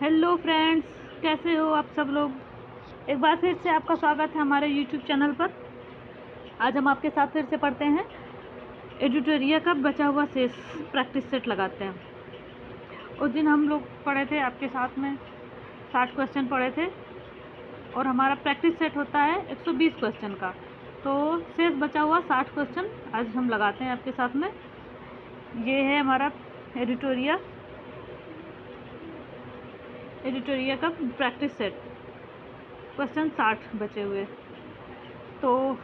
Hello friends, कैसे हो आप सब लोग। एक बार फिर से आपका स्वागत है हमारे यूट्यूब चैनल पर। आज हम आपके साथ फिर से पढ़ते हैं एडिटोरिया का बचा हुआ शेष प्रैक्टिस सेट लगाते हैं। उस दिन हम लोग पढ़े थे आपके साथ में 60 क्वेश्चन पढ़े थे और हमारा प्रैक्टिस सेट होता है 120 क्वेश्चन का। तो शेष बचा हुआ 60 क्वेश्चन आज हम लगाते हैं आपके साथ में। ये है हमारा एडिटोरिया का प्रैक्टिस सेट, क्वेश्चन 60 बचे हुए। तो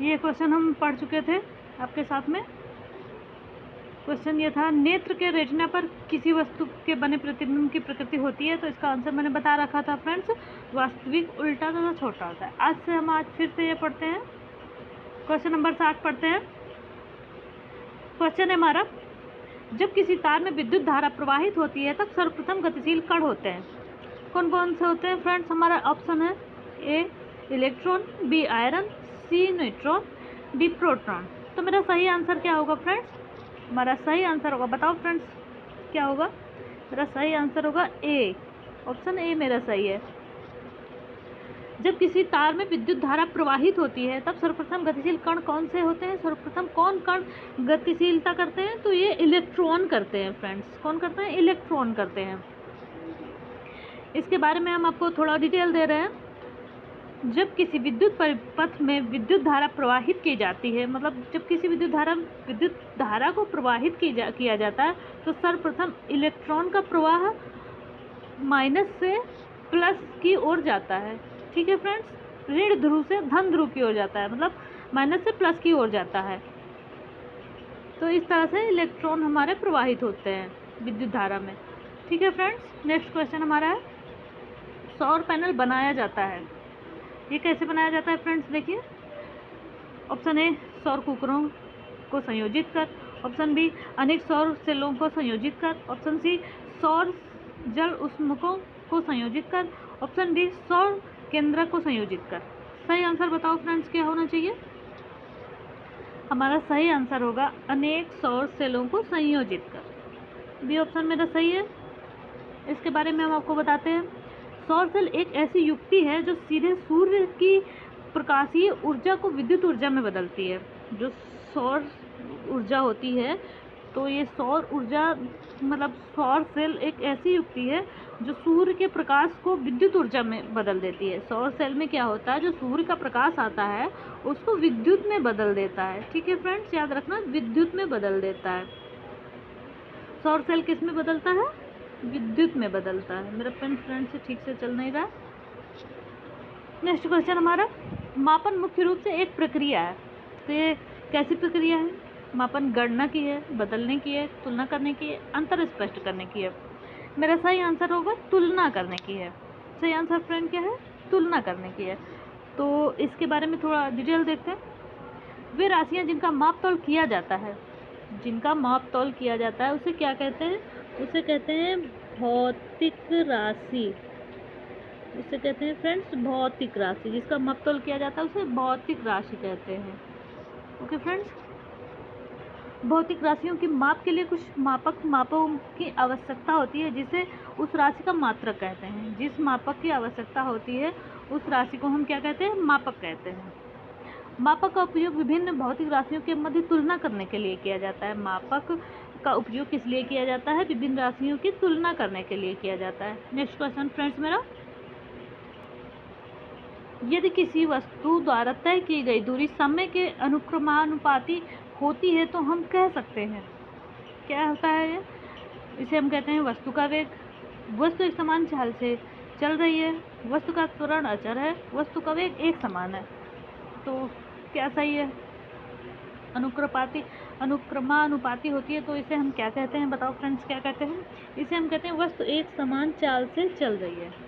ये क्वेश्चन हम पढ़ चुके थे आपके साथ में। क्वेश्चन ये था, नेत्र के रेटिना पर किसी वस्तु के बने प्रतिबिंब की प्रकृति होती है। तो इसका आंसर मैंने बता रखा था फ्रेंड्स, वास्तविक, उल्टा तथा छोटा होता है। आज फिर से ये पढ़ते हैं, क्वेश्चन नंबर 60 पढ़ते हैं। क्वेश्चन है हमारा, जब किसी तार में विद्युत धारा प्रवाहित होती है तब सर्वप्रथम गतिशील कण होते हैं। कौन कौन से होते हैं फ्रेंड्स? हमारा ऑप्शन है ए इलेक्ट्रॉन, बी आयरन, सी न्यूट्रॉन, डी प्रोटॉन। तो मेरा सही आंसर क्या होगा फ्रेंड्स? हमारा सही आंसर होगा, बताओ फ्रेंड्स क्या होगा? मेरा सही आंसर होगा ए, ऑप्शन ए मेरा सही है। जब किसी तार में विद्युत धारा प्रवाहित होती है तब सर्वप्रथम गतिशील कण कौन से होते हैं? सर्वप्रथम कौन कण गतिशीलता करते हैं? तो ये इलेक्ट्रॉन करते हैं फ्रेंड्स। कौन करते हैं? इलेक्ट्रॉन करते हैं। इसके बारे में हम आपको थोड़ा डिटेल दे रहे हैं। जब किसी विद्युत पथ में विद्युत धारा प्रवाहित की जाती है, मतलब जब किसी विद्युत धारा को प्रवाहित किया जाता है तो सर्वप्रथम इलेक्ट्रॉन का प्रवाह माइनस से प्लस की ओर जाता है। ठीक है फ्रेंड्स, ऋण ध्रुव से धन ध्रुव की ओर जाता है, मतलब माइनस से प्लस की ओर जाता है। तो इस तरह से इलेक्ट्रॉन हमारे प्रवाहित होते हैं विद्युत धारा में। ठीक है फ्रेंड्स, नेक्स्ट क्वेश्चन हमारा है, सौर पैनल बनाया जाता है। ये कैसे बनाया जाता है फ्रेंड्स? देखिए, ऑप्शन ए सौर कुकरों को संयोजित कर, ऑप्शन बी अनेक सौर सेलों को संयोजित कर, ऑप्शन सी सौर जल उष्णकों को संयोजित कर, ऑप्शन डी सौर केंद्रक को संयोजित कर। सही आंसर बताओ फ्रेंड्स क्या होना चाहिए? हमारा सही आंसर होगा अनेक सौर सेलों को संयोजित कर। बी ऑप्शन मेरा सही है। इसके बारे में हम आपको बताते हैं। सौर सेल एक ऐसी युक्ति है जो सीधे सूर्य की प्रकाशीय ऊर्जा को विद्युत ऊर्जा में बदलती है। जो सौर ऊर्जा होती है, तो ये सौर ऊर्जा मतलब सौर सेल एक ऐसी युक्ति है जो सूर्य के प्रकाश को विद्युत ऊर्जा में बदल देती है। सौर सेल में क्या होता है, जो सूर्य का प्रकाश आता है उसको विद्युत में बदल देता है। ठीक है फ्रेंड्स, याद रखना, विद्युत में बदल देता है। सौर सेल किस में बदलता है? विद्युत में बदलता है। मेरा पेन फ्रेंड से ठीक से चल नहीं रहा। नेक्स्ट क्वेश्चन हमारा, मापन मुख्य रूप से एक प्रक्रिया है। तो ये कैसी प्रक्रिया है? मापन गणना की है, बदलने की है, तुलना करने की है, अंतर स्पष्ट करने की है। मेरा सही आंसर होगा तुलना करने की है। सही आंसर फ्रेंड क्या है? तुलना करने की है। तो इसके बारे में थोड़ा डिटेल देखते हैं। वे राशियाँ जिनका माप तोल किया जाता है, जिनका माप तोल किया जाता है उसे क्या कहते हैं? उसे कहते हैं भौतिक राशि। उसे कहते हैं फ्रेंड्स भौतिक राशि। जिसका माप तोल किया जाता है उसे भौतिक राशि कहते हैं। ओके फ्रेंड्स, भौतिक राशियों की माप के लिए कुछ मापों की आवश्यकता होती है, जिसे उस राशि का मात्रक कहते हैं। जिस मापक की आवश्यकता होती है उस राशि को हम क्या कहते हैं? मापक कहते हैं। मापक का उपयोग विभिन्न भौतिक राशियों के मध्य तुलना करने के लिए किया जाता है। मापक का उपयोग किस लिए किया जाता है? विभिन्न राशियों की तुलना करने के लिए किया जाता है। नेक्स्ट क्वेश्चन फ्रेंड्स मेरा, यदि किसी वस्तु द्वारा तय की गई दूरी समय के अनुक्रमानुपाती होती है तो हम कह सकते हैं क्या होता है ये? इसे हम कहते हैं वस्तु का वेग। वस्तु एक समान चाल से चल रही है, वस्तु का त्वरण अचर है, वस्तु का वेग एक समान है। तो क्या सही है? अनुक्रमानुपाती होती है तो इसे हम क्या कहते हैं? बताओ फ्रेंड्स क्या कहते हैं? इसे हम कहते हैं वस्तु एक समान चाल से चल रही है।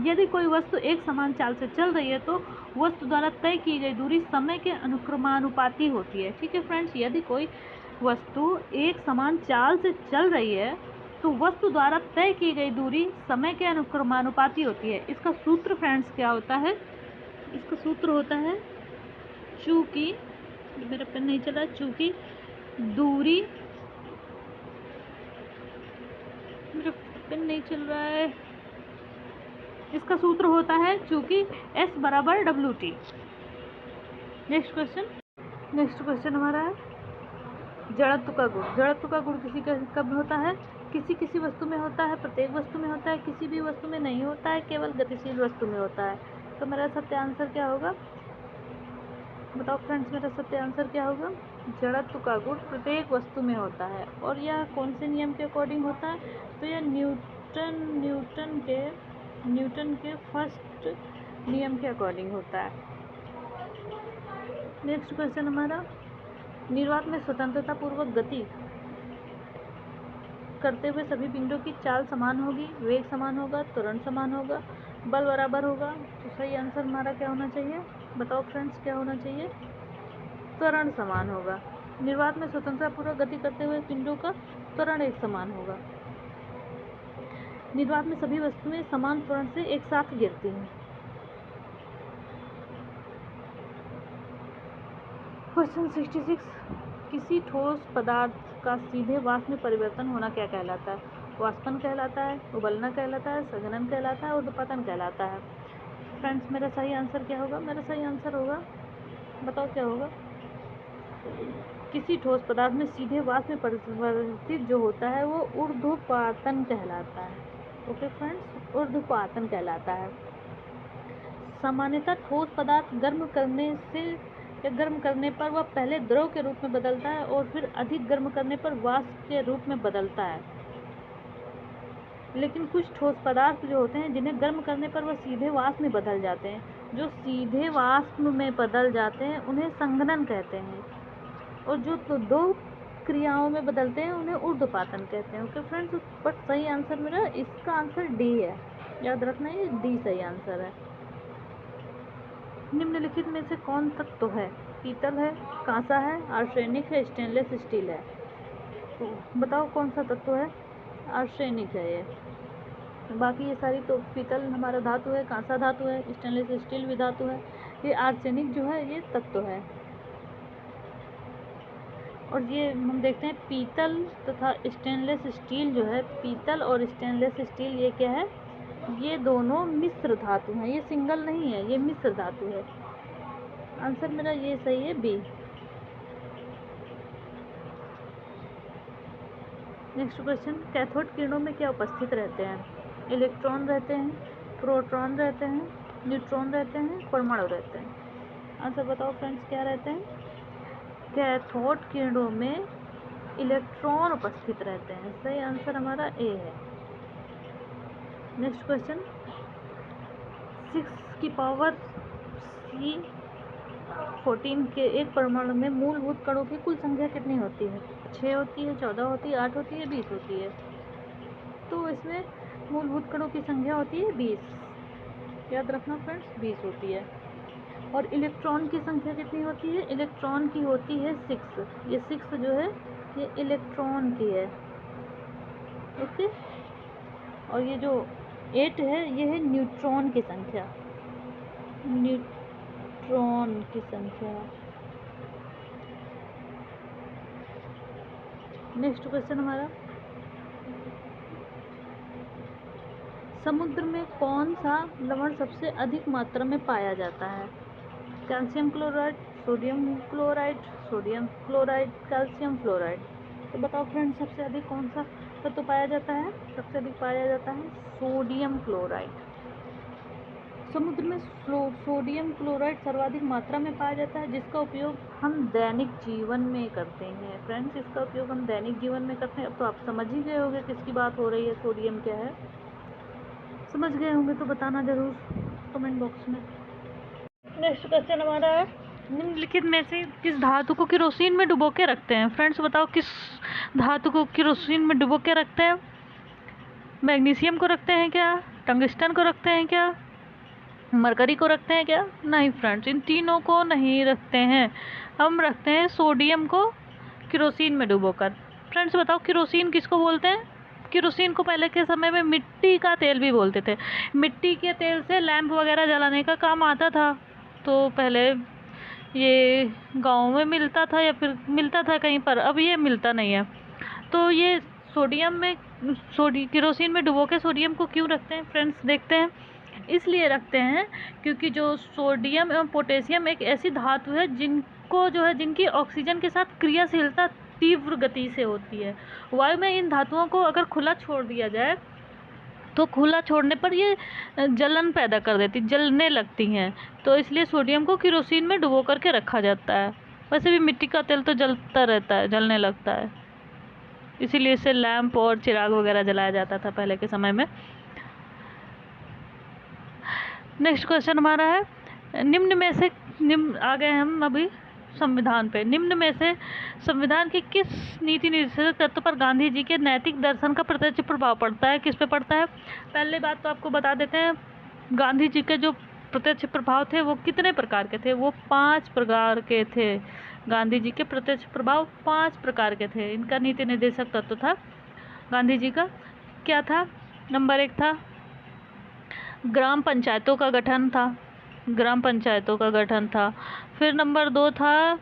यदि कोई वस्तु एक समान चाल से चल रही है तो वस्तु द्वारा तय की गई दूरी समय के अनुक्रमानुपाती होती है। ठीक है फ्रेंड्स, यदि कोई वस्तु एक समान चाल से चल रही है तो वस्तु द्वारा तय की गई दूरी समय के अनुक्रमानुपाती होती है। इसका सूत्र फ्रेंड्स क्या होता है? इसका सूत्र होता है, चूंकि मेरा पेन नहीं चला, चूंकि दूरी मेरा पेन नहीं चल रहा है। इसका सूत्र होता है चूंकि S बराबर WT। नेक्स्ट क्वेश्चन हमारा है जड़त्व का गुण। जड़त्व का गुण किसी का कब होता है? किसी वस्तु में होता है, प्रत्येक वस्तु में होता है, किसी भी वस्तु में नहीं होता है, केवल गतिशील वस्तु में होता है। तो मेरा सत्य आंसर क्या होगा? बताओ फ्रेंड्स, मेरा सत्य आंसर क्या होगा? जड़त्व का गुण प्रत्येक वस्तु में होता है। और यह कौन से नियम के अकॉर्डिंग होता है? तो यह न्यूटन के फर्स्ट नियम के अकॉर्डिंग होता है। नेक्स्ट क्वेश्चन हमारा, निर्वात में स्वतंत्रता पूर्वक गति करते हुए सभी पिंडों की चाल समान होगी, वेग समान होगा, त्वरण समान होगा, बल बराबर होगा। तो सही आंसर हमारा क्या होना चाहिए? बताओ फ्रेंड्स, क्या होना चाहिए? त्वरण समान होगा। निर्वात में स्वतंत्रता पूर्वक गति करते हुए पिंडों का त्वरण एक समान होगा। निर्वात में सभी वस्तुएं समान त्वरण से एक साथ गिरती हैं। क्वेश्चन 66, किसी ठोस पदार्थ का सीधे वाष्प में परिवर्तन होना क्या कहलाता है? वाष्पन कहलाता है, उबलना कहलाता है, संघनन कहलाता है, ऊर्ध्वपातन कहलाता है। फ्रेंड्स, मेरा सही आंसर क्या होगा? मेरा सही आंसर होगा, बताओ क्या होगा? किसी ठोस पदार्थ में सीधे वाष्प में परिवर्तित जो होता है वो ऊर्ध्वपातन कहलाता है। ओके फ्रेंड्स, ऊर्ध्वपातन कहलाता है। सामान्यतः ठोस पदार्थ गर्म करने पर वह पहले द्रव के रूप में बदलता है और फिर अधिक गर्म करने पर वाष्प के रूप में बदलता है। लेकिन कुछ ठोस पदार्थ जो होते हैं जिन्हें गर्म करने पर वह सीधे वाष्प में बदल जाते हैं। जो सीधे वाष्प में बदल जाते हैं उन्हें संघनन कहते हैं, और जो दो क्रियाओं में बदलते हैं उन्हें ऊर्ध्वपातन कहते हैं। ओके फ्रेंड्स, बट सही आंसर मेरा इसका आंसर डी है, याद रखना, ये डी सही आंसर है। निम्नलिखित में से कौन तत्व है? पीतल है, कांसा है, आर्सेनिक है, स्टेनलेस स्टील है। तो बताओ कौन सा तत्व है? आर्सेनिक है ये। बाकी ये सारी तो पीतल हमारा धातु है, कांसा धातु है, स्टेनलेस स्टील भी धातु है, ये आर्सेनिक जो है ये तत्व है। और ये हम देखते हैं पीतल तथा स्टेनलेस स्टील जो है, पीतल और स्टेनलेस स्टील ये क्या है? ये दोनों मिश्र धातु हैं, ये सिंगल नहीं है, ये मिश्र धातु है। आंसर मेरा ये सही है, बी। नेक्स्ट क्वेश्चन, कैथोड किरणों में क्या उपस्थित रहते हैं? इलेक्ट्रॉन रहते हैं, प्रोटॉन रहते हैं, न्यूट्रॉन रहते हैं, परमाणु रहते हैं। आंसर बताओ फ्रेंड्स, क्या रहते हैं? कैथोड किरणों में इलेक्ट्रॉन उपस्थित रहते हैं। सही आंसर हमारा ए है। नेक्स्ट क्वेश्चन, 6⁻C14 के एक परमाणु में मूलभूत कणों की कुल संख्या कितनी होती है? 6 होती है, 14 होती है, 8 होती है, 20 होती है। तो इसमें मूलभूत कणों की संख्या होती है 20। याद रखना फ्रेंड्स, 20 होती है। और इलेक्ट्रॉन की संख्या कितनी होती है? इलेक्ट्रॉन की होती है 6। ये 6 जो है ये इलेक्ट्रॉन की है। ओके, और ये जो 8 है ये है न्यूट्रॉन की संख्या। न्यूट्रॉन की संख्या। नेक्स्ट क्वेश्चन हमारा, समुद्र में कौन सा लवण सबसे अधिक मात्रा में पाया जाता है? Calcium chloride, sodium chloride, calcium fluoride. तो बताओ फ्रेंड्स, सबसे अधिक कौन सा तत्व पाया जाता है? सबसे अधिक पाया जाता है सोडियम क्लोराइड। समुद्र में सोडियम क्लोराइड सर्वाधिक मात्रा में पाया जाता है, जिसका उपयोग हम दैनिक जीवन में करते हैं। फ्रेंड्स, इसका उपयोग हम दैनिक जीवन में करते हैं। अब तो आप समझ ही गए होंगे किसकी बात हो रही है, सोडियम क्या है। समझ गए होंगे तो बताना जरूर कमेंट बॉक्स में। नेक्स्ट क्वेश्चन हमारा है, निम्नलिखित में से किस धातु को केरोसिन में डुबो के रखते हैं? फ्रेंड्स बताओ, किस धातु को केरोसिन में डुबो के रखते हैं? मैग्नीशियम को रखते हैं क्या? टंगस्टन को रखते हैं क्या? मरकरी को रखते हैं क्या? नहीं फ्रेंड्स, इन तीनों को नहीं रखते हैं। हम रखते हैं सोडियम को केरोसिन में डुबोकर। फ्रेंड्स बताओ, केरोसिन किसको बोलते हैं? केरोसिन को पहले के समय में मिट्टी का तेल भी बोलते थे। मिट्टी के तेल से लैंप वगैरह जलाने का काम आता था। तो पहले ये गाँव में मिलता था या फिर मिलता था कहीं पर, अब ये मिलता नहीं है। तो ये केरोसिन में डुबो के सोडियम को क्यों रखते हैं फ्रेंड्स, देखते हैं। इसलिए रखते हैं क्योंकि जो सोडियम एवं पोटेशियम एक ऐसी धातु है जिनकी ऑक्सीजन के साथ क्रियाशीलता तीव्र गति से होती है। वायु में इन धातुओं को अगर खुला छोड़ दिया जाए तो खुला छोड़ने पर ये जलन पैदा कर देती, जलने लगती हैं। तो इसलिए सोडियम को केरोसिन में डुबो करके रखा जाता है। वैसे भी मिट्टी का तेल तो जलता रहता है, जलने लगता है, इसीलिए इसे लैंप और चिराग वगैरह जलाया जाता था पहले के समय में। नेक्स्ट क्वेश्चन हमारा है, आ गए हम अभी संविधान पे। निम्न में से संविधान के किस नीति निर्देशक तत्व पर गांधी जी के नैतिक दर्शन का प्रत्यक्ष प्रभाव पड़ता है, किस पे पड़ता है? पहले बात तो आपको बता देते हैं, गांधी जी के जो प्रत्यक्ष प्रभाव थे वो कितने प्रकार के थे? वो 5 प्रकार के थे। गांधी जी के प्रत्यक्ष प्रभाव 5 प्रकार के थे। इनका नीति निर्देशक तत्व था गांधी जी का, क्या था? नंबर 1 था ग्राम पंचायतों का गठन था, ग्राम पंचायतों का गठन था। फिर नंबर 2 था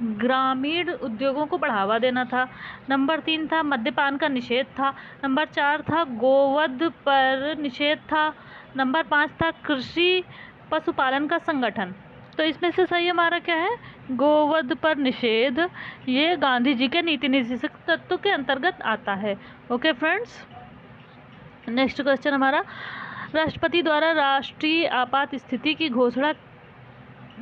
ग्रामीण उद्योगों को बढ़ावा देना था। नंबर 3 था मद्यपान का निषेध था। नंबर 4 था गोवध पर निषेध था। नंबर 5 था कृषि पशुपालन का संगठन। तो इसमें से सही हमारा क्या है? गोवध पर निषेध। ये गांधी जी के नीति निर्देशक तत्व के अंतर्गत आता है। ओके फ्रेंड्स, नेक्स्ट क्वेश्चन हमारा, राष्ट्रपति द्वारा राष्ट्रीय आपात स्थिति की घोषणा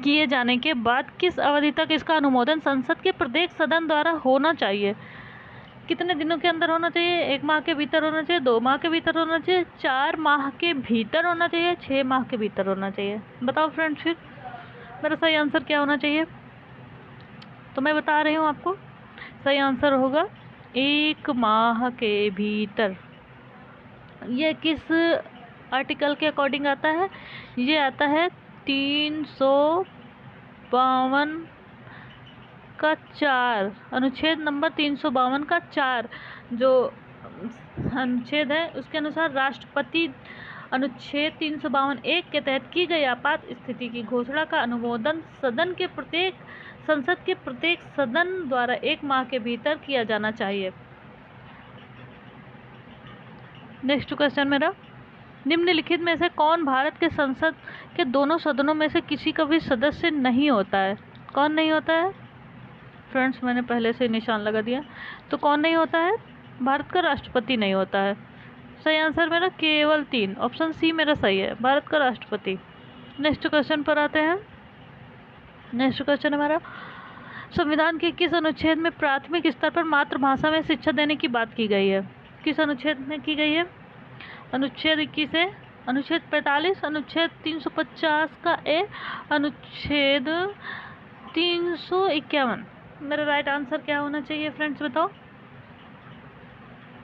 किए जाने के बाद किस अवधि तक इसका अनुमोदन संसद के प्रत्येक सदन द्वारा होना चाहिए? कितने दिनों के अंदर होना चाहिए? 1 माह के भीतर होना चाहिए, 2 माह के भीतर होना चाहिए, 4 माह के भीतर होना चाहिए, 6 माह के भीतर होना चाहिए? बताओ फ्रेंड्स, फिर मेरा सही आंसर क्या होना चाहिए? तो मैं बता रही हूँ आपको, सही आंसर होगा 1 माह के भीतर। ये किस आर्टिकल के अकॉर्डिंग आता है? ये आता है 352 का 4, अनुच्छेद नंबर 352 का 4 जो अनुच्छेद है उसके अनुसार राष्ट्रपति अनुच्छेद 352(1) के तहत की गई आपात स्थिति की घोषणा का अनुमोदन संसद के प्रत्येक सदन द्वारा 1 माह के भीतर किया जाना चाहिए। नेक्स्ट क्वेश्चन मेरा, निम्नलिखित में से कौन भारत के संसद के दोनों सदनों में से किसी का भी सदस्य नहीं होता है? कौन नहीं होता है फ्रेंड्स? मैंने पहले से निशान लगा दिया। तो कौन नहीं होता है? भारत का राष्ट्रपति नहीं होता है। सही आंसर मेरा केवल 3, ऑप्शन सी मेरा सही है, भारत का राष्ट्रपति। नेक्स्ट क्वेश्चन पर आते हैं। नेक्स्ट क्वेश्चन हमारा, संविधान के किस अनुच्छेद में प्राथमिक स्तर पर मातृभाषा में शिक्षा देने की बात की गई है? किस अनुच्छेद में की गई है? अनुच्छेद 21 है, अनुच्छेद 45, अनुच्छेद 350 का ए, अनुच्छेद 351। मेरा राइट आंसर क्या होना चाहिए फ्रेंड्स, बताओ?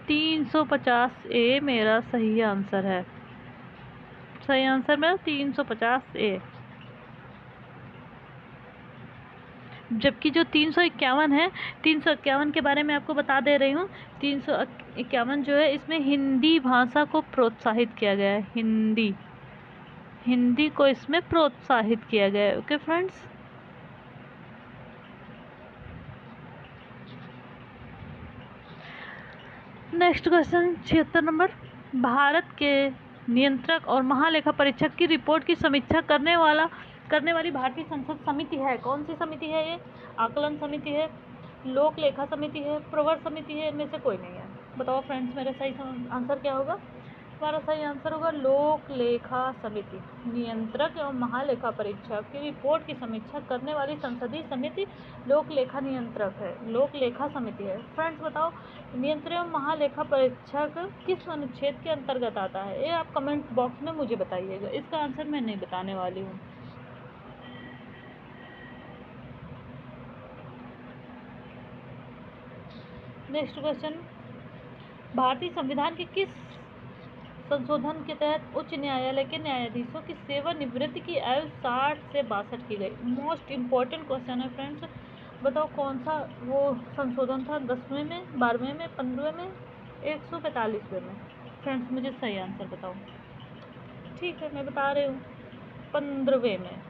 350 ए मेरा सही आंसर है। सही आंसर मेरा 350 ए। जबकि जो 351 है, 351 के बारे में आपको बता दे रही हूँ। 351 जो है इसमें हिंदी भाषा को प्रोत्साहित किया गया है, हिंदी को इसमें प्रोत्साहित किया गया है। Okay friends, next question 76 number, Bharat के नियंत्रक और महालेखा परीक्षक की रिपोर्ट की समीक्षा करने वाली भारतीय संसद समिति है, कौन सी समिति है ये? आकलन समिति है, लोक लेखा समिति है, प्रवर समिति है, इनमें से कोई नहीं है। बताओ फ्रेंड्स, मेरा सही आंसर क्या होगा? हमारा सही आंसर होगा लोक लेखा समिति। नियंत्रक एवं महालेखा परीक्षक की रिपोर्ट की समीक्षा करने वाली संसदीय समिति लोक लेखा नियंत्रक है, लोक लेखा समिति है। फ्रेंड्स बताओ, नियंत्रक एवं महालेखा परीक्षक किस अनुच्छेद के अंतर्गत आता है? ये आप कमेंट बॉक्स में मुझे बताइएगा, इसका आंसर मैं नहीं बताने वाली हूँ। नेक्स्ट क्वेश्चन, भारतीय संविधान के किस संशोधन के तहत उच्च न्यायालय के न्यायाधीशों की सेवानिवृत्ति की आयु 60 से 62 की गई? मोस्ट इम्पॉर्टेंट क्वेश्चन है फ्रेंड्स, बताओ कौन सा वो संशोधन था? 10वें में, 12वें में, 15वें में, 145वें में? फ्रेंड्स मुझे सही आंसर बताओ। ठीक है, मैं बता रही हूँ 15वें में।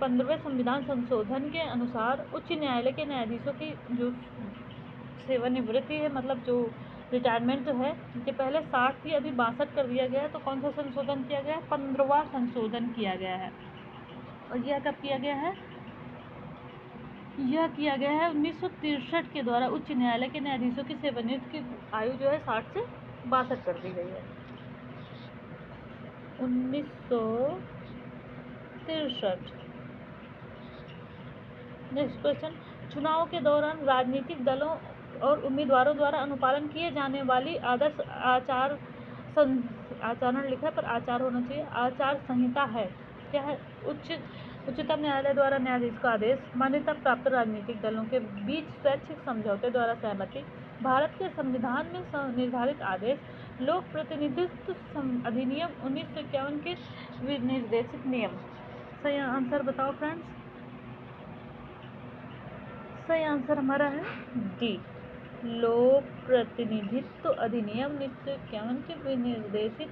15वें संविधान संशोधन के अनुसार उच्च न्यायालय के न्यायाधीशों की जो सेवानिवृत्ति है, मतलब जो रिटायरमेंट जो है, ये पहले 60 थी, अभी 62 कर दिया गया है। तो कौन सा संशोधन किया गया है? 15वां संशोधन किया गया है। और यह कब किया गया है? यह किया गया है 1963 के द्वारा उच्च न्यायालय के न्यायाधीशों की सेवानिवृत्ति की आयु जो है 60 से 62 कर दी गई है। 1963। नेक्स्ट क्वेश्चन, चुनाव के दौरान राजनीतिक दलों और उम्मीदवारों द्वारा अनुपालन किए जाने वाली आदर्श आचरण लिखा है, पर आचार होना चाहिए, आचार संहिता है। क्या है? उच्चतम न्यायालय द्वारा न्यायाधीश का आदेश, मान्यता प्राप्त राजनीतिक दलों के बीच स्वैच्छिक समझौते द्वारा सहमति, भारत के संविधान में निर्धारित आदेश, लोक प्रतिनिधित्व अधिनियम 1951 के विनिर्देशित नियम। सही आंसर बताओ फ्रेंड्स। सही आंसर हमारा है डी, लोक प्रतिनिधित्व अधिनियम 1951 के विनिर्देशित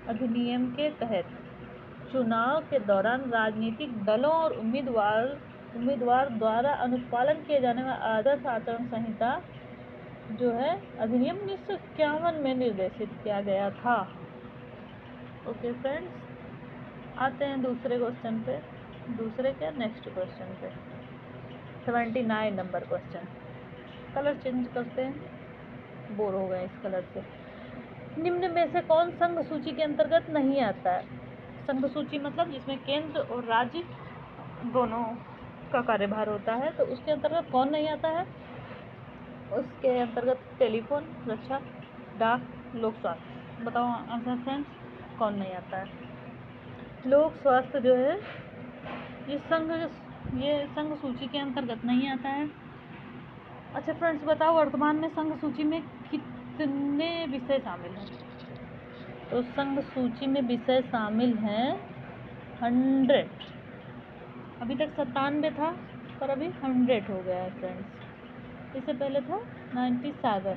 अधिनियम के तहत चुनाव के दौरान राजनीतिक दलों और उम्मीदवार द्वारा अनुपालन किए जाने वाला आदर्श आचरण संहिता जो है अधिनियम 1951 में निर्देशित किया गया था। ओके फ्रेंड्स, आते हैं दूसरे क्वेश्चन पे। नेक्स्ट क्वेश्चन पे 79 नंबर क्वेश्चन। कलर चेंज करते हैं, बोर हो गए इस कलर से। निम्न में से कौन संघ सूची के अंतर्गत नहीं आता है? संघ सूची मतलब जिसमें केंद्र और राज्य दोनों का कार्यभार होता है, तो उसके अंतर्गत कौन नहीं आता है? उसके अंतर्गत टेलीफोन, रक्षा, डाक, लोक स्वास्थ्य। बताओ आंसर फ्रेंड्स, कौन नहीं आता है? लोक स्वास्थ्य जो है ये संघ सूची के अंतर्गत नहीं आता है। अच्छा फ्रेंड्स बताओ, वर्तमान में संघ सूची में कितने विषय शामिल हैं? तो संघ सूची में विषय शामिल हैं 100। अभी तक 97 था, पर अभी 100 हो गया है फ्रेंड्स। इससे पहले था 97।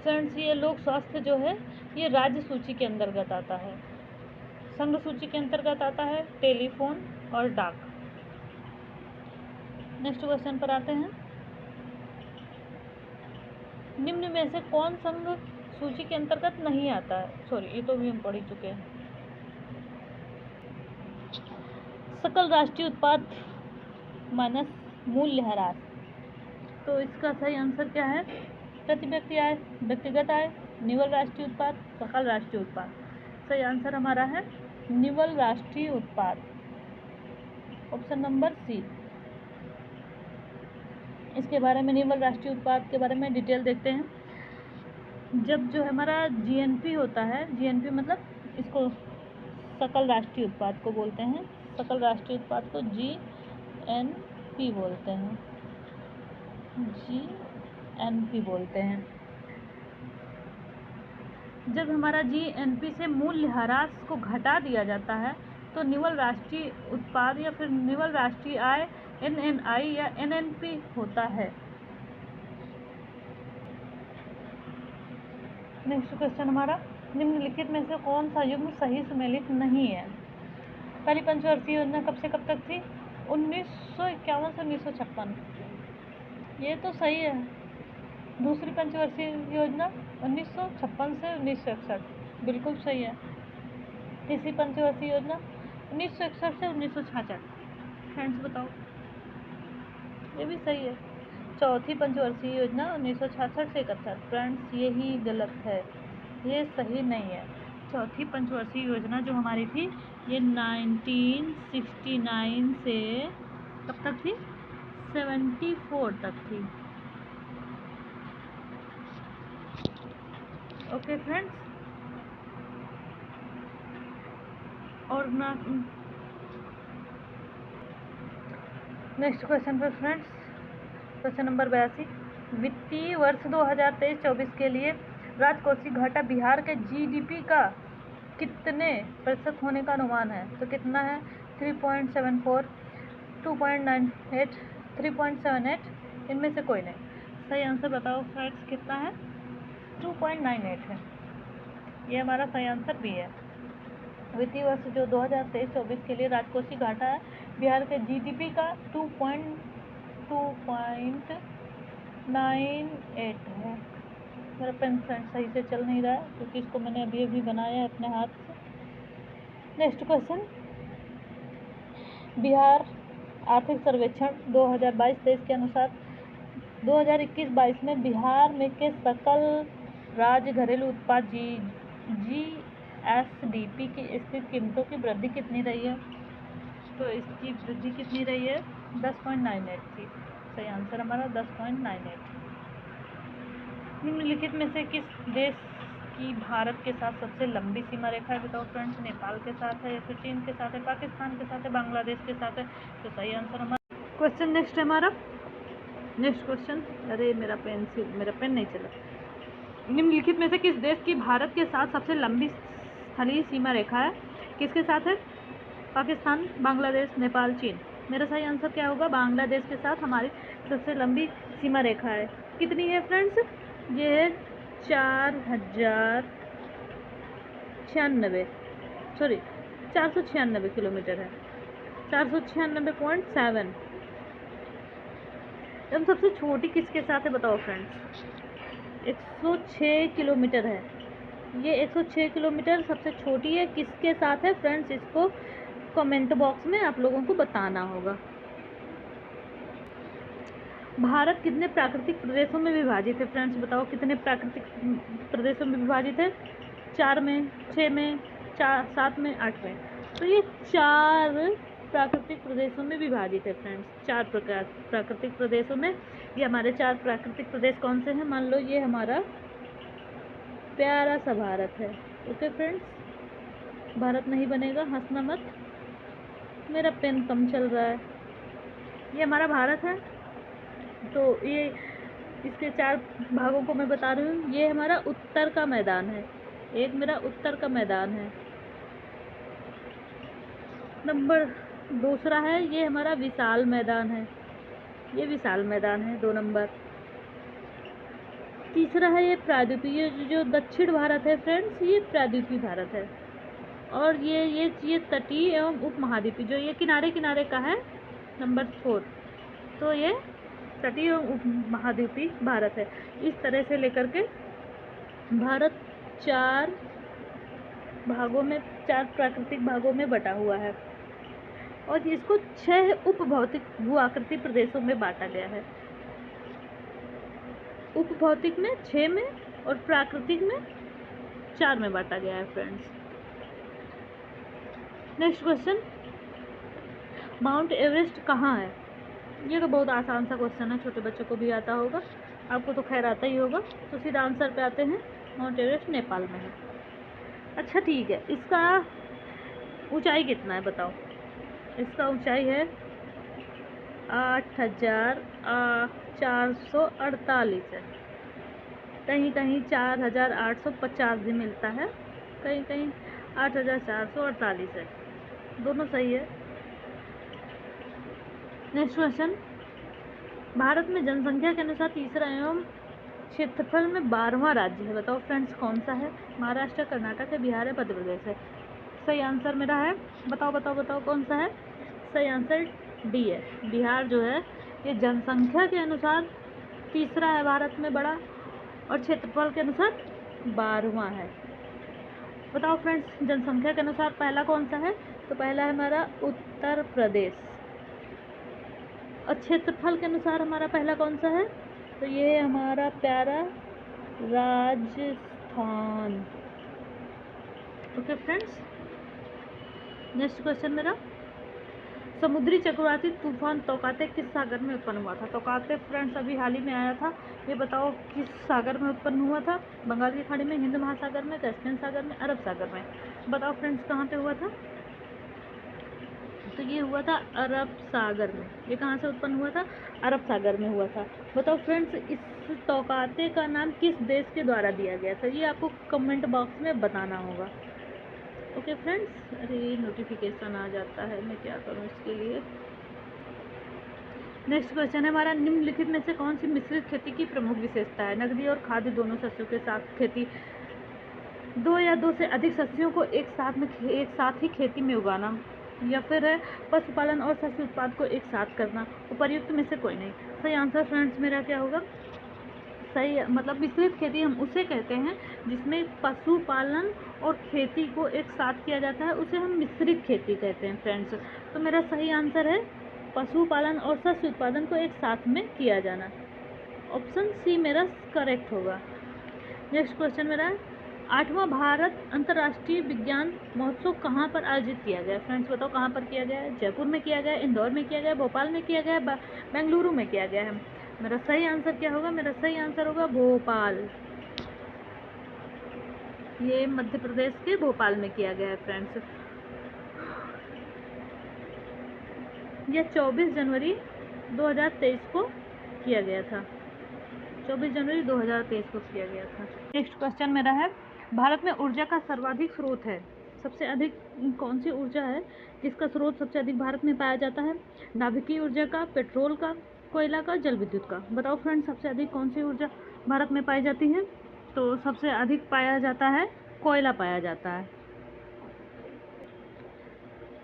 फ्रेंड्स ये लोक स्वास्थ्य जो है ये राज्य सूची के अंतर्गत आता है। संघ सूची के अंतर्गत आता है टेलीफोन और डाक। नेक्स्ट क्वेश्चन पर आते हैं। निम्न में से कौन संघ सूची के अंतर्गत नहीं आता है? सॉरी, ये तो भी हम पढ़ ही चुके हैं। सकल राष्ट्रीय उत्पाद माइनस मूल्यह्रास। तो इसका सही आंसर क्या है? प्रति व्यक्ति आय, व्यक्तिगत आय, निवल राष्ट्रीय उत्पाद, सकल राष्ट्रीय उत्पाद। सही आंसर हमारा है निवल राष्ट्रीय उत्पाद, ऑप्शन नंबर सी। इसके बारे में, निवल राष्ट्रीय उत्पाद के बारे में डिटेल देखते हैं। जब जो हमारा जीएनपी होता है, जीएनपी मतलब इसको सकल राष्ट्रीय उत्पाद को बोलते हैं, सकल राष्ट्रीय उत्पाद को जीएनपी बोलते हैं, जीएनपी बोलते हैं। जब हमारा जीएनपी से मूल्यह्रास को घटा दिया जाता है तो निवल राष्ट्रीय उत्पाद या फिर निवल राष्ट्रीय आय एनएनआई या एनएनपी होता है। नेक्स्ट क्वेश्चन हमारा, निम्नलिखित में से कौन सा युग्म सही सुमेलित नहीं है? पहली पंचवर्षीय योजना कब से कब तक थी? 1951 से 1956, ये तो सही है। दूसरी पंचवर्षीय योजना 1956 से 1961, बिल्कुल सही है। तीसरी पंचवर्षीय योजना 1961 से 1966। फ्रेंड्स बताओ, ये भी सही है। चौथी पंचवर्षीय योजना 1966 से 71। फ्रेंड्स यही गलत है, ये सही नहीं है। चौथी पंचवर्षीय योजना जो हमारी थी ये 1969 से कब तक थी? 74 तक थी। ओके फ्रेंड्स, और ना नेक्स्ट क्वेश्चन पर फ्रेंड्स, क्वेश्चन नंबर 82। वित्तीय वर्ष 2023-24 के लिए राजकोषीय घाटा बिहार के जीडीपी का कितने प्रतिशत होने का अनुमान है? तो कितना है? 3.74, 2.98, 3.78, इनमें से कोई नहीं। सही आंसर बताओ फ्रेंड्स, कितना है? 2.98 है। ये हमारा सही आंसर भी है। वित्तीय वर्ष जो 2023-24 के लिए राजकोषीय घाटा है बिहार के जीडीपी का 2.98 है। मेरा पेन सही से चल नहीं रहा है क्योंकि इसको मैंने अभी बनाया है अपने हाथ से। नेक्स्ट क्वेश्चन, बिहार आर्थिक सर्वेक्षण 2022-23 के अनुसार 2021-22 में बिहार में के सकल राज्य घरेलू उत्पाद जीएसडीपी की स्थिर कीमतों की वृद्धि कितनी रही है? तो इसकी वृद्धि कितनी रही है? 10.98 थी। सही आंसर हमारा 10.98। निम्नलिखित में से किस देश की भारत के साथ सबसे लंबी सीमा रेखा है? बताओ फ्रेंड्स। नेपाल के साथ है या फिर चीन के साथ है, पाकिस्तान के साथ है, बांग्लादेश के साथ है? तो सही आंसर हमारा। क्वेश्चन नेक्स्ट है हमारा। नेक्स्ट क्वेश्चन, अरे मेरा पेन नहीं चला। निम्नलिखित में से किस देश की भारत के साथ सबसे लंबी स्थलीय सीमा रेखा है? किसके साथ है? पाकिस्तान, बांग्लादेश, नेपाल, चीन। मेरा सही आंसर क्या होगा? बांग्लादेश के साथ हमारी सबसे लंबी सीमा रेखा है। कितनी है फ्रेंड्स? ये है 496 किलोमीटर है। 496.7। हम सबसे छोटी किसके साथ है बताओ फ्रेंड्स? 106 किलोमीटर है। ये 106 किलोमीटर सबसे छोटी है। किसके साथ है फ्रेंड्स? इसको कमेंट बॉक्स में आप लोगों को बताना होगा। भारत कितने प्राकृतिक प्रदेशों में विभाजित है फ्रेंड्स? बताओ कितने प्राकृतिक प्रदेशों में विभाजित है? 4 में, 6 में, 7 में, 8 में। तो ये 4 प्राकृतिक प्रदेशों में विभाजित है फ्रेंड्स। 4 प्रकार प्राकृतिक प्रदेशों में। ये हमारे 4 प्राकृतिक प्रदेश कौन से हैं? मान लो ये हमारा प्यारा सा भारत है। ओके फ्रेंड्स, भारत नहीं बनेगा, हंसना मत, मेरा पेन कम चल रहा है। ये हमारा भारत है। तो ये इसके 4 भागों को मैं बता रही हूँ। ये हमारा उत्तर का मैदान है। एक मेरा उत्तर का मैदान है। नंबर दूसरा है ये हमारा विशाल मैदान है। ये विशाल मैदान है 2 नंबर। तीसरा है ये प्रायद्वीपीय, जो दक्षिण भारत है फ्रेंड्स, ये प्रायद्वीपीय भारत है। और ये तटीय एवं उपमहाद्वीपीय, जो ये किनारे किनारे का है, नंबर 4। तो ये तटीय एवं उपमहाद्वीपीय भारत है। इस तरह से लेकर के भारत 4 भागों में, 4 प्राकृतिक भागों में बटा हुआ है। और इसको 6 उपभौतिक भूआकृति प्रदेशों में बांटा गया है। उपभौतिक में 6 में और प्राकृतिक में 4 में बांटा गया है friends. Next question, mount Everest कहाँ है? ये तो बहुत आसान सा क्वेश्चन है, छोटे बच्चों को भी आता होगा, आपको तो खैर आता ही होगा। तो सीधा आंसर पे आते हैं। माउंट एवरेस्ट नेपाल में है। अच्छा ठीक है, इसका ऊंचाई कितना है बताओ? इसका ऊंचाई है 8,448 है। कहीं कहीं 4,850 भी मिलता है, कहीं कहीं 8,448 है। दोनों सही है। नेक्स्ट क्वेश्चन, भारत में जनसंख्या के अनुसार तीसरा एवं क्षेत्रफल में 12वां राज्य है। बताओ फ्रेंड्स कौन सा है? महाराष्ट्र, कर्नाटक है, बिहार है, मध्य प्रदेश है? सही आंसर मेरा है, बताओ बताओ बताओ कौन सा है? सही आंसर डी है। बिहार जो है ये जनसंख्या के अनुसार तीसरा है भारत में बड़ा, और क्षेत्रफल के अनुसार 12वां है। बताओ फ्रेंड्स जनसंख्या के अनुसार पहला कौन सा है? तो पहला है हमारा उत्तर प्रदेश। और क्षेत्रफल के अनुसार हमारा पहला कौन सा है? तो ये हमारा प्यारा Rajasthan. Okay friends, next question मेरा, समुद्री चक्रवाती तूफान तौकाते किस सागर में उत्पन्न हुआ था? तौकाते फ्रेंड्स अभी हाल ही में आया था। ये बताओ किस सागर में उत्पन्न हुआ था? बंगाल की खाड़ी में, हिंद महासागर में, कैस्पियन सागर में, अरब सागर में? बताओ फ्रेंड्स कहाँ पे हुआ था? तो ये हुआ था अरब सागर में। ये कहाँ से उत्पन्न हुआ था? अरब सागर में हुआ था। बताओ फ्रेंड्स इस तौकाते का नाम किस देश के द्वारा दिया गया था? ये आपको कमेंट बॉक्स में बताना होगा। ओके फ्रेंड्स, अरे नोटिफिकेशन आ जाता है, मैं क्या करूँ इसके लिए। नेक्स्ट क्वेश्चन है हमारा, निम्नलिखित में से कौन सी मिश्रित खेती की प्रमुख विशेषता है? नकदी और खाद्य दोनों शस्यों के साथ खेती दो या दो से अधिक सस्यों को एक साथ ही खेती में उगाना, या फिर है पशुपालन और शस्य उत्पाद को एक साथ करना। उपर्युक्त में से कोई नहीं। सही आंसर फ्रेंड्स मेरा क्या होगा? सही मतलब मिश्रित खेती हम उसे कहते हैं जिसमें पशुपालन और खेती को एक साथ किया जाता है, उसे हम मिश्रित खेती कहते हैं फ्रेंड्स। तो मेरा सही आंसर है पशुपालन और शस्य उत्पादन को एक साथ में किया जाना। ऑप्शन सी मेरा करेक्ट होगा। नेक्स्ट क्वेश्चन मेरा है 8वां भारत अंतर्राष्ट्रीय विज्ञान महोत्सव कहाँ पर आयोजित किया गया? फ्रेंड्स बताओ कहाँ पर किया गया है? जयपुर में किया गया, इंदौर में किया गया, भोपाल में किया गया, बेंगलुरु में किया गया है। मेरा सही आंसर क्या होगा? मेरा सही आंसर होगा भोपाल। ये मध्य प्रदेश के भोपाल में किया गया है फ्रेंड्स। यह 24 जनवरी 2023 को किया गया था। 24 जनवरी 2023 को किया गया था। नेक्स्ट क्वेश्चन मेरा है भारत में ऊर्जा का सर्वाधिक स्रोत है, सबसे अधिक कौन सी ऊर्जा है जिसका स्रोत सबसे अधिक भारत में पाया जाता है? नाभिकीय ऊर्जा का, पेट्रोल का, कोयला का, जल विद्युत का। बताओ फ्रेंड्स सबसे अधिक कौन सी ऊर्जा भारत में पाई जाती है? तो सबसे अधिक पाया जाता है कोयला पाया जाता है।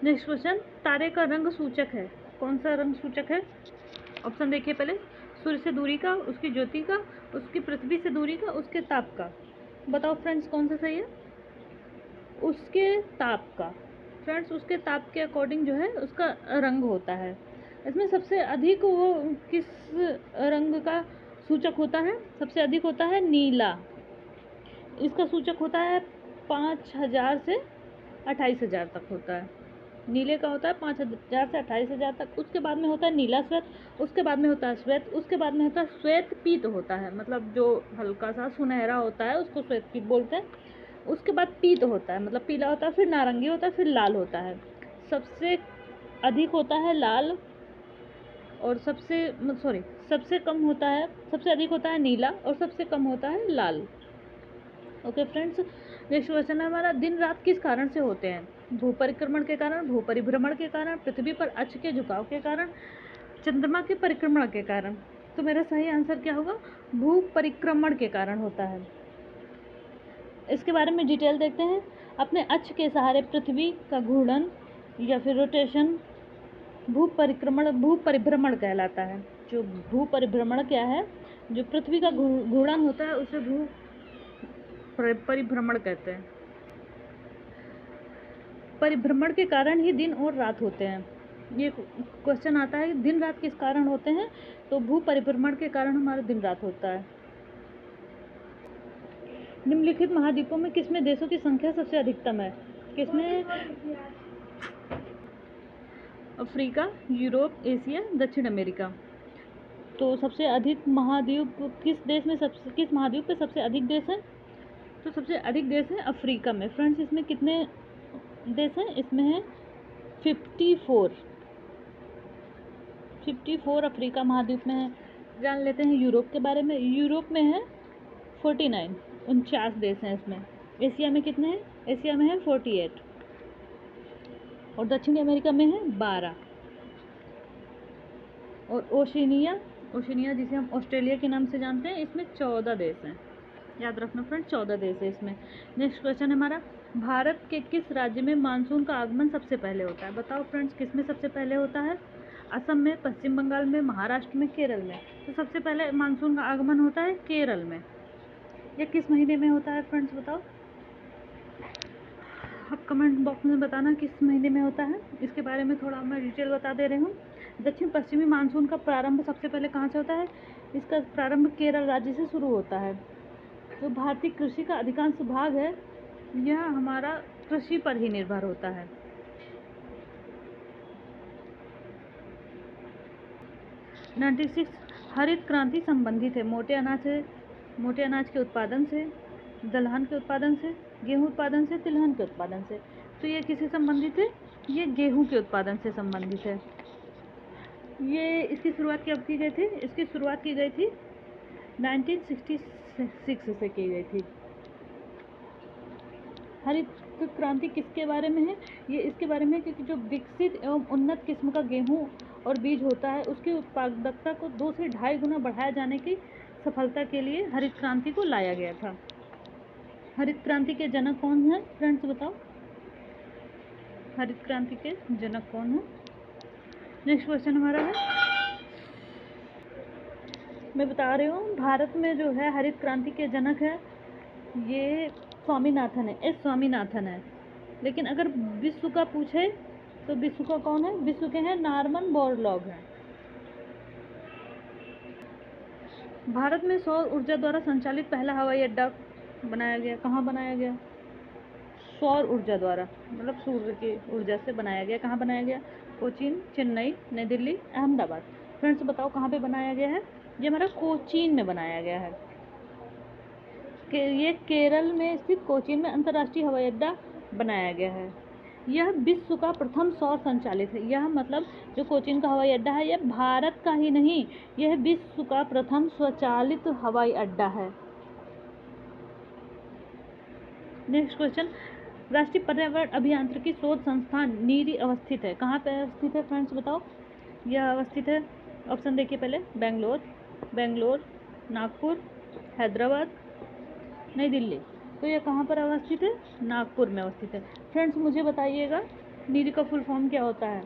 नेक्स्ट क्वेश्चन तारे का रंग सूचक है, कौन सा रंग सूचक है? ऑप्शन देखिए पहले, सूर्य से दूरी का, उसकी ज्योति का, उसकी पृथ्वी से दूरी का, उसके ताप का। बताओ फ्रेंड्स कौन सा सही है? उसके ताप का। फ्रेंड्स उसके ताप के अकॉर्डिंग जो है उसका रंग होता है। इसमें सबसे अधिक वो किस रंग का सूचक होता है? सबसे अधिक होता है नीला। इसका सूचक होता है 5000 से 28000 तक होता है। नीले का होता है 5000 से 28000 तक। उसके बाद में होता है नीला श्वेत, उसके बाद में होता है श्वेत, उसके बाद में होता है श्वेत पीत होता है, मतलब जो हल्का सा सुनहरा होता है उसको श्वेत पीत बोलते हैं। उसके बाद पीत होता है, मतलब पीला होता है, फिर नारंगी होता है, फिर लाल होता है। सबसे अधिक होता है लाल, और सबसे कम होता है, सबसे अधिक होता है नीला और सबसे कम होता है लाल। ओके फ्रेंड्स, नेक्स्ट क्वेश्चन है हमारा दिन रात किस कारण से होते हैं? भू परिक्रमण के कारण, भू परिभ्रमण के कारण, पृथ्वी पर अक्ष के झुकाव के कारण, चंद्रमा के परिक्रमण के कारण। तो मेरा सही आंसर क्या होगा? भू परिक्रमण के कारण होता है। इसके बारे में डिटेल देखते हैं। अपने अक्ष के सहारे पृथ्वी का घूर्णन या फिर रोटेशन भू परिभ्रमण कहलाता है। जो भू परिभ्रमण क्या है? जो पृथ्वी का घूर्णन होता है उसे भू परिभ्रमण कहते हैं। परिभ्रमण के कारण ही दिन और रात होते हैं। ये क्वेश्चन आता है दिन रात किस कारण होते हैं? तो भू परिभ्रमण के कारण हमारा दिन रात होता है। निम्नलिखित महाद्वीपों में किसमें देशों की संख्या सबसे अधिकतम है? किसमें? अफ्रीका, यूरोप, एशिया, दक्षिण अमेरिका। तो सबसे अधिक महाद्वीप किस महाद्वीप पे सबसे अधिक देश हैं? तो सबसे अधिक देश है अफ्रीका में। फ्रेंड्स इसमें कितने देश हैं? इसमें है 54 अफ्रीका महाद्वीप में है। जान लेते हैं यूरोप के बारे में। यूरोप में है 49 देश हैं इसमें। एशिया में कितने हैं? एशिया में है 48 और दक्षिण अमेरिका में है 12 और ओशिनिया जिसे हम ऑस्ट्रेलिया के नाम से जानते हैं, इसमें 14 देश हैं। याद रखना फ्रेंड, 14 देश है इसमें। नेक्स्ट क्वेश्चन है हमारा भारत के किस राज्य में मानसून का आगमन सबसे पहले होता है? बताओ फ्रेंड्स किस में सबसे पहले होता है? असम में, पश्चिम बंगाल में, महाराष्ट्र में, केरल में। तो सबसे पहले मानसून का आगमन होता है केरल में। यह किस महीने में होता है फ्रेंड्स बताओ? आप कमेंट बॉक्स में बताना किस महीने में होता है। इसके बारे में थोड़ा मैं डिटेल बता दे रही हूँ। दक्षिण पश्चिमी मानसून का प्रारंभ सबसे पहले कहाँ से होता है? इसका प्रारंभ केरल राज्य से शुरू होता है। जो भारतीय कृषि का अधिकांश भाग है यह हमारा कृषि पर ही निर्भर होता है। हरित क्रांति संबंधित है मोटे अनाज के उत्पादन से, दलहन के उत्पादन से, गेहूं उत्पादन से, तिलहन के उत्पादन से। तो ये किससे संबंधित है? ये गेहूं के उत्पादन से संबंधित है। ये इसकी शुरुआत कब की गई थी? इसकी शुरुआत की गई थी 1966 से की गई थी। हरित क्रांति किसके बारे में है? ये इसके बारे में क्योंकि जो विकसित एवं उन्नत किस्म का गेहूं और बीज होता है उसकी उत्पादकता को 2 से 2.5 गुना बढ़ाए जाने की सफलता के लिए हरित क्रांति को लाया गया था। हरित क्रांति के जनक कौन है फ्रेंड्स, बताओ। हरित क्रांति के जनक कौन है? नेक्स्ट क्वेश्चन हमारा है, मैं बता रही हूँ, भारत में जो है हरित क्रांति के जनक है ये स्वामीनाथन है, एस स्वामीनाथन है। लेकिन अगर विश्व का पूछे तो विश्व का कौन है? विश्व के हैं नॉर्मन बोरलॉग हैं। भारत में सौर ऊर्जा द्वारा संचालित पहला हवाई अड्डा बनाया गया। कहाँ बनाया गया? सौर ऊर्जा द्वारा, मतलब सूर्य की ऊर्जा से बनाया गया। कहाँ बनाया गया? कोचीन, चेन्नई, नई दिल्ली, अहमदाबाद। फ्रेंड्स बताओ कहाँ पे बनाया गया है? ये हमारा कोचीन में बनाया गया है। ये केरल में स्थित कोचीन में अंतर्राष्ट्रीय हवाई अड्डा बनाया गया है। यह विश्व का प्रथम सौर संचालित है। यह मतलब जो कोचीन का हवाई अड्डा है यह भारत का ही नहीं, यह विश्व का प्रथम स्वचालित हवाई अड्डा है। नेक्स्ट क्वेश्चन, राष्ट्रीय पर्यावरण अभियांत्रिकी शोध संस्थान नीरी अवस्थित है। कहाँ पे अवस्थित है फ्रेंड्स बताओ? यह अवस्थित है, ऑप्शन देखिए पहले, बेंगलोर, नागपुर, हैदराबाद, नई दिल्ली। तो यह कहाँ पर अवस्थित है? नागपुर में अवस्थित है। फ्रेंड्स मुझे बताइएगा नीरी का फुल फॉर्म क्या होता है?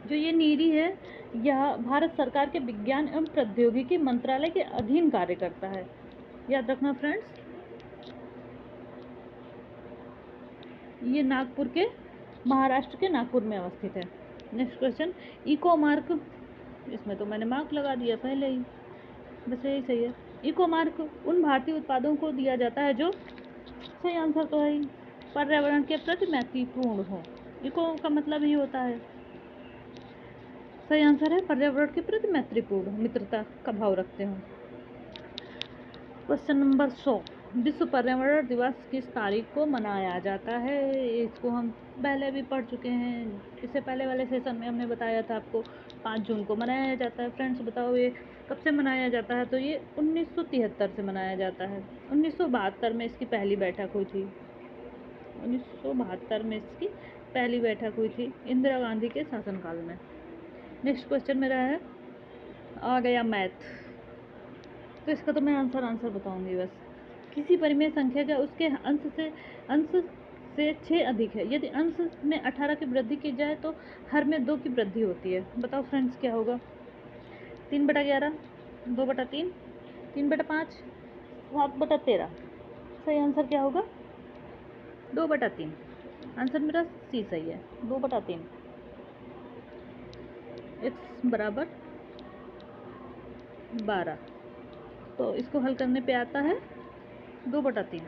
जो ये नीरी है यह भारत सरकार के विज्ञान एवं प्रौद्योगिकी मंत्रालय के अधीन कार्य करता है। याद रखना फ्रेंड्स, ये नागपुर के, महाराष्ट्र के नागपुर में अवस्थित है। नेक्स्ट क्वेश्चन, इको मार्क, इसमें तो मैंने मार्क लगा दिया पहले ही, बस यही सही है। इको मार्क उन भारतीय उत्पादों को दिया जाता है जो, सही आंसर तो है ही, पर्यावरण के प्रति मैत्रीपूर्ण हो। इको का मतलब ही होता है, सही आंसर है पर्यावरण के प्रति मैत्रीपूर्ण, मित्रता का भाव रखते हो। क्वेश्चन नंबर 100, विश्व पर्यावरण दिवस किस तारीख को मनाया जाता है? इसको हम पहले भी पढ़ चुके हैं, इससे पहले वाले सेशन में हमने बताया था आपको 5 जून को मनाया जाता है। फ्रेंड्स बताओ ये कब से मनाया जाता है? तो ये 1973 से मनाया जाता है। 1972 में इसकी पहली बैठक हुई थी। 1972 में इसकी पहली बैठक हुई थी इंदिरा गांधी के शासनकाल में। नेक्स्ट क्वेश्चन मेरा है, आ गया मैथ, तो इसका तो मैं आंसर बताऊंगी बस। किसी परिमेय संख्या का उसके अंश से 6 अधिक है। यदि अंश में 18 की वृद्धि की जाए तो हर में 2 की वृद्धि होती है। बताओ फ्रेंड्स क्या होगा? 3/11, 2/3, 3/5, 7/13। सही आंसर क्या होगा? 2/3। आंसर मेरा सी सही है, 2/3। x बराबर 12, तो इसको हल करने पे आता है 2/3।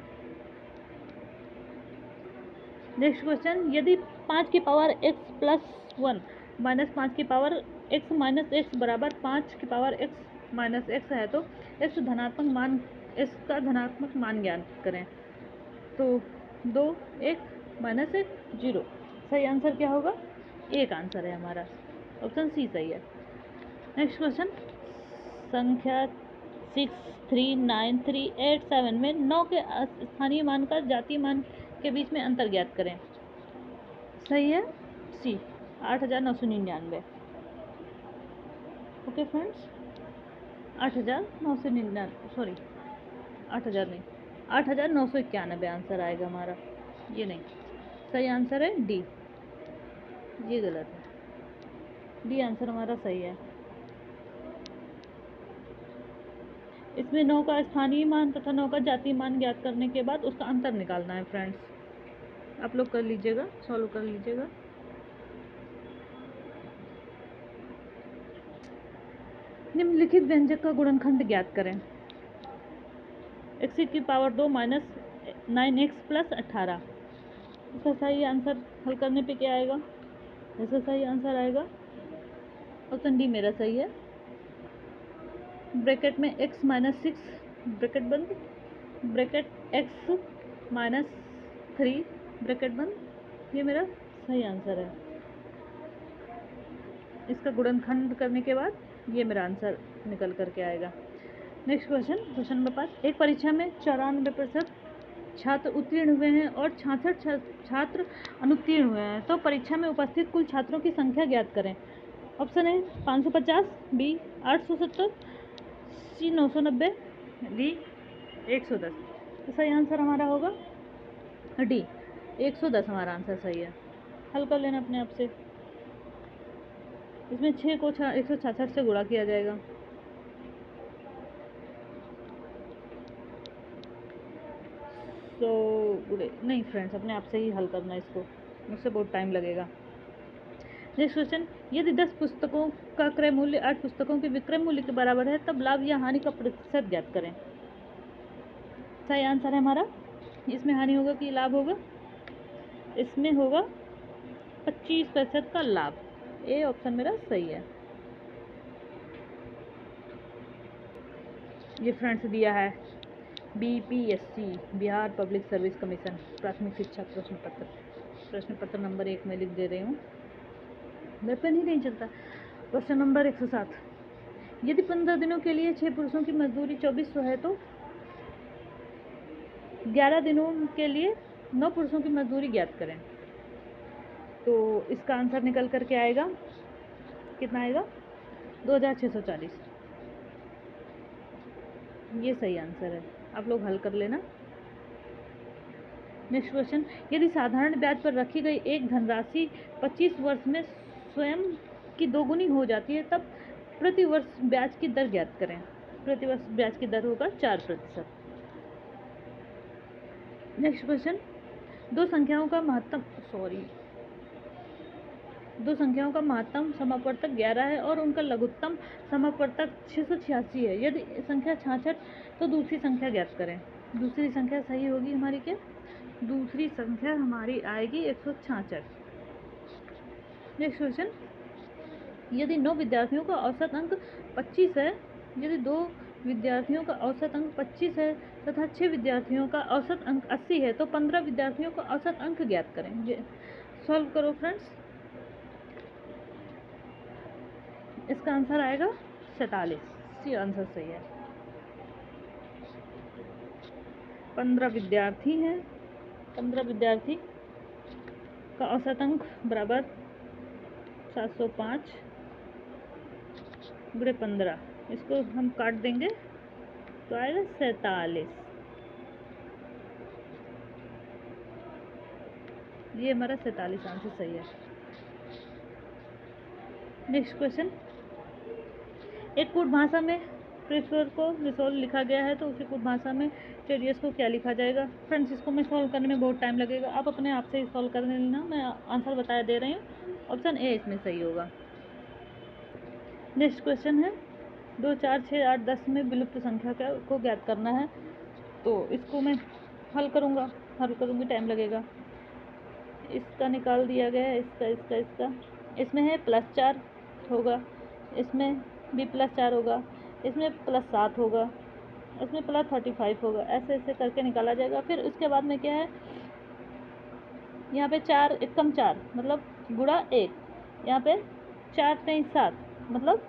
नेक्स्ट क्वेश्चन, यदि 5 की पावर x प्लस 1 माइनस 5 की पावर x माइनस x बराबर 5 की पावर x माइनस x है तो x का धनात्मक मान ज्ञात करें। तो 2, 1 माइनस 1, 0। सही आंसर क्या होगा? 1 आंसर है हमारा, ऑप्शन सी सही है। नेक्स्ट क्वेश्चन, संख्या 6, 3, 9, 3, 8, 7 में 9 के स्थानीय मान का जातीय मान के बीच में अंतर ज्ञात करें। सही है सी, 8,999। ओके फ्रेंड्स, 8,999, सॉरी 8,000 नहीं, 8,991 आंसर आएगा हमारा, ये नहीं। सही आंसर है डी, ये गलत है, डी आंसर हमारा सही है। इसमें 9 का स्थानीय मान तथा 9 का जातीय मान ज्ञात करने के बाद उसका अंतर निकालना है। फ्रेंड्स आप लोग कर लीजिएगा, सॉल्व कर लीजिएगा। निम्नलिखित व्यंजक का गुणनखंड ज्ञात करें। x की पावर 2 माइनस 9x प्लस 18। इसका सही आंसर हल करने पे क्या आएगा? इसका सही आंसर आएगा ऑप्शन डी मेरा सही है। ब्रैकेट में x माइनस 6, ब्रैकेट बंद, ब्रैकेट x माइनस 3, ब्रैकेट बंद, ये मेरा सही आंसर है। इसका गुणनखंड करने के बाद ये मेरा आंसर निकल करके आएगा। नेक्स्ट क्वेश्चन नंबर 5, एक परीक्षा में 94% छात्र उत्तीर्ण हुए हैं और 66 छात्र अनुत्तीर्ण हुए हैं, तो परीक्षा में उपस्थित कुल छात्रों की संख्या ज्ञात करें। Option A 550, B 870, C 990, D 110। तो सही आंसर हमारा होगा डी 110 हमारा आंसर सही है। हल कर लेना अपने आप से। इसमें 6 को 166 से गुणा किया जाएगा। नहीं फ्रेंड्स, अपने आप से ही हल करना इसको, मुझसे बहुत टाइम लगेगा। नेक्स्ट क्वेश्चन, यदि 10 पुस्तकों का क्रय मूल्य 8 पुस्तकों के विक्रय मूल्य के बराबर है तब लाभ या हानि का प्रतिशत ज्ञात करें। सही आंसर है हमारा, इसमें हानि होगा कि लाभ होगा? इसमें होगा 25% का लाभ। ए ऑप्शन मेरा सही है। ये फ्रेंड्स दिया है BPSC Bihar public service commission प्राथमिक शिक्षा प्रश्न पत्र नंबर 1 में लिख दे रही हूँ, मेरे पे नहीं चलता। क्वेश्चन नंबर 107, यदि 15 दिनों के लिए 6 पुरुषों की मजदूरी 2400 है तो 11 दिनों के लिए 9 पुरुषों की मजदूरी ज्ञात करें। तो इसका आंसर निकल करके आएगा, कितना आएगा? 2640। ये सही आंसर है, आप लोग हल कर लेना। नेक्स्ट क्वेश्चन, यदि साधारण ब्याज पर रखी गई एक धनराशि 25 वर्ष में स्वयं की दोगुनी हो जाती है तब प्रति वर्ष ब्याज की दर ज्ञात करें। प्रति वर्ष ब्याज की दर होगा 4%। नेक्स्ट क्वेश्चन, दो संख्याओं का महत्तम समापवर्तक 11 है और उनका लघुत्तम समापवर्तक 686 है। यदि संख्या 66 तो दूसरी संख्या ज्ञात करें। दूसरी संख्या सही होगी हमारी क्या? दूसरी संख्या हमारी आएगी 166। नेक्स्ट क्वेश्चन, यदि 9 विद्यार्थियों का औसत अंक 25 है, यदि 2 विद्यार्थियों का औसत अंक 25 है तथा 6 विद्यार्थियों का औसत अंक 80 है तो 15 विद्यार्थियों का औसत अंक ज्ञात करें। सॉल्व करो फ्रेंड्स। इसका आंसर आएगा 47। सी आंसर सही है। 15 विद्यार्थी हैं, 15 विद्यार्थी का औसत अंक बराबर 705 गुणे 15, इसको हम काट देंगे तो आएगा 47। ये हमारा 47 आंसर सही है। नेक्स्ट क्वेश्चन, एक कूट भाषा में प्रेसवर को रिसोल्व लिखा गया है तो उसी कूट भाषा में टेडियस को क्या लिखा जाएगा। फ्रेंड्स, इसको मैं सॉल्व करने में बहुत टाइम लगेगा, आप अपने आप से ही सॉल्व कर लेना, मैं आंसर बता दे रही हूँ। ऑप्शन ए इसमें सही होगा। नेक्स्ट क्वेश्चन है, 2, 4, 6, 8, 10 में विलुप्त संख्या को ज्ञात करना है। तो इसको मैं हल करूँगी, टाइम लगेगा। इसका निकाल दिया गया है, इसका इसमें है +4 होगा, इसमें भी +4 होगा, इसमें +7 होगा, इसमें +35 होगा। ऐसे ऐसे करके निकाला जाएगा। फिर उसके बाद में क्या है, यहाँ पे 4 एकम 4 मतलब गुणा 1, यहाँ पे 4 3 7 मतलब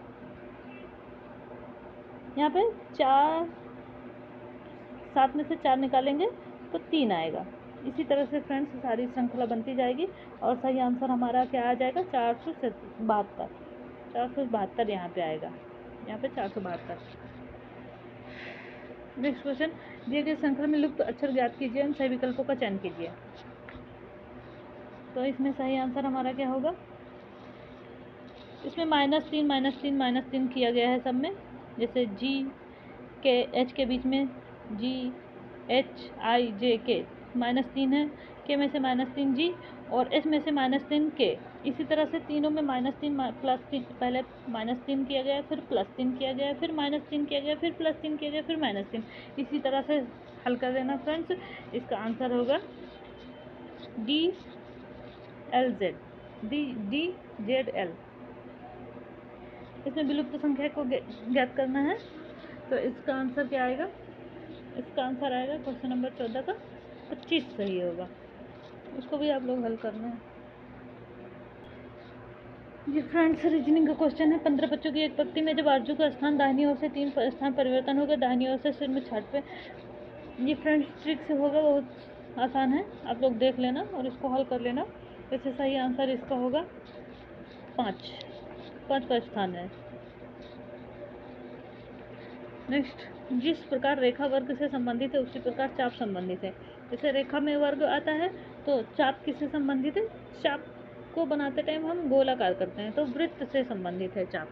यहाँ पे 4 7 में से 4 निकालेंगे तो 3 आएगा। इसी तरह से फ्रेंड्स सारी श्रृंखला बनती जाएगी और सही आंसर हमारा क्या आ जाएगा? 472 यहाँ पे आएगा, यहाँ पे 472। नेक्स्ट क्वेश्चन, दिए गए श्रृंखला में लुप्त अक्षर ज्ञात कीजिए, इन सही विकल्पों का चयन कीजिए। तो इसमें सही आंसर हमारा क्या होगा? इसमें -3 किया गया है सब में, जैसे G के H के बीच में GHIJK -3 है, K में से -3 G और H में से -3 K। इसी तरह से तीनों में -3 +3, पहले -3 किया गया, फिर +3 किया गया, फिर -3 किया गया, फिर +3 किया गया, फिर -3। इसी तरह से हल कर देना फ्रेंड्स। इसका आंसर होगा DZL। इसमें विलुप्त संख्या को ज्ञात करना है। तो इसका आंसर क्या आएगा? इसका आंसर आएगा क्वेश्चन नंबर 14 का 25 सही होगा। उसको भी आप लोग हल करना है। ये फ्रेंड्स रीजनिंग का क्वेश्चन है। 15 बच्चों की एक पंक्ति में जब आरजू का स्थान दाहिनी ओर से 3 स्थान परिवर्तन होगा, दाहिनी ओर से सिर में छाट पे। ये फ्रेंड्स ट्रिक से होगा, बहुत आसान है, आप लोग देख लेना और इसको हल कर लेना। वैसे सही आंसर इसका होगा 5 स्थान है। नेक्स्ट, जिस प्रकार रेखा वर्ग से संबंधित है उसी प्रकार चाप संबंधित है। जैसे रेखा में वर्ग आता है तो चाप किससे संबंधित है? चाप को बनाते टाइम हम गोलाकार करते हैं, तो वृत्त से संबंधित है चाप।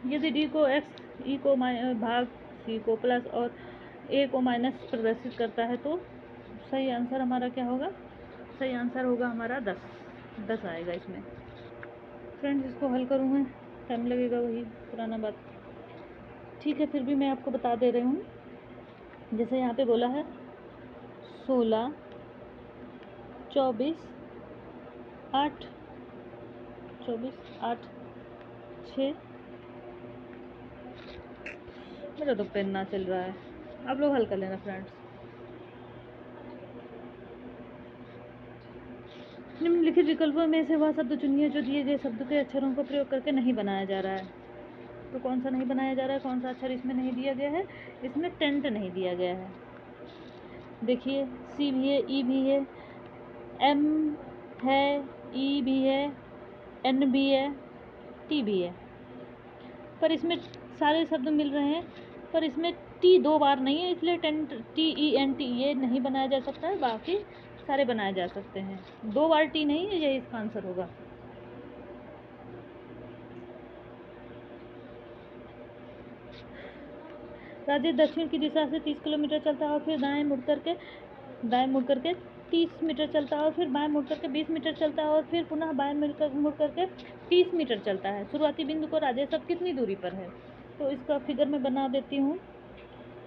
यदि डी को एक्स, ई को भाग सी को प्लस और ए को माइनस प्रदर्शित करता है तो सही आंसर हमारा क्या होगा? सही आंसर होगा हमारा 10 आएगा इसमें। फ्रेंड्स, इसको हल करूँगा, टाइम लगेगा, वही पुराना बात। ठीक है, फिर भी मैं आपको बता दे रही हूँ। जैसे यहाँ पे बोला है 16, 24, 8, 6। मेरा तो पेन ना चल रहा है, आप लोग हल कर लेना फ्रेंड्स। निम्नलिखित विकल्पों में से वह शब्द चुनिए जो दिए गए शब्द के अक्षरों का प्रयोग करके नहीं बनाया जा रहा है। तो कौन सा नहीं बनाया जा रहा है? कौन सा अक्षर इसमें नहीं दिया गया है? इसमें टेंट नहीं दिया गया है। देखिए, सी भी है, ई भी है, एम है, ई भी है, एन भी है, टी भी है, पर इसमें सारे शब्द मिल रहे हैं, पर इसमें टी 2 बार नहीं है, इसलिए टेंट, TENT ये नहीं बनाया जा सकता है, बाकी सारे बनाए जा सकते हैं। 2 बार टी नहीं है, यही इसका आंसर होगा। राजेश दक्षिण की दिशा से 30 किलोमीटर चलता है और फिर दाएं मुड़ करके 30 मीटर चलता है और फिर बाएं मुड़ करके 20 मीटर चलता है और फिर पुनः बाएं मुड़ करके 30 मीटर चलता है। शुरुआती बिंदु को राजेश अब कितनी दूरी पर है? तो इसका फिगर मैं बना देती हूँ।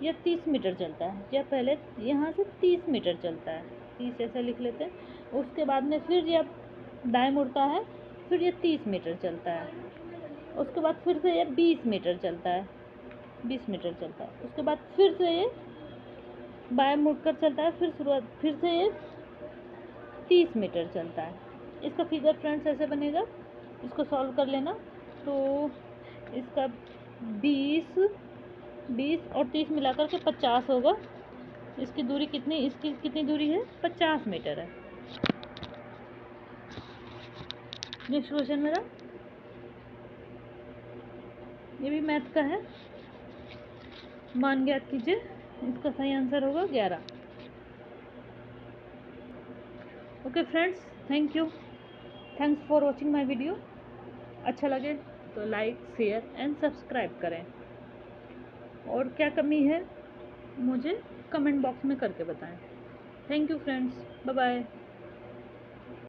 यह 30 मीटर चलता है, यह पहले यहाँ से 30 मीटर चलता है, 30 ऐसे लिख लेते हैं। उसके बाद में फिर यह दाएं मुड़ता है, फिर यह 30 मीटर चलता है, उसके बाद फिर से यह 20 मीटर चलता है, 20 मीटर चलता है, उसके बाद फिर से ये बाएं मुड़कर चलता है, फिर से ये 30 मीटर चलता है। इसका फिगर फ्रेंड्स ऐसे बनेगा, इसको सॉल्व कर लेना। तो इसका 20 और 30 मिलाकर के 50 होगा। इसकी दूरी कितनी दूरी है? 50 मीटर है। नेक्स्ट क्वेश्चन मेरा, ये भी मैथ का है। मान ज्ञात कीजिए, इसका सही आंसर होगा 11। Okay friends, thanks for watching my video. अच्छा लगे तो लाइक, शेयर एंड सब्सक्राइब करें, और क्या कमी है मुझे कमेंट बॉक्स में करके बताएं। Thank you friends, bye bye.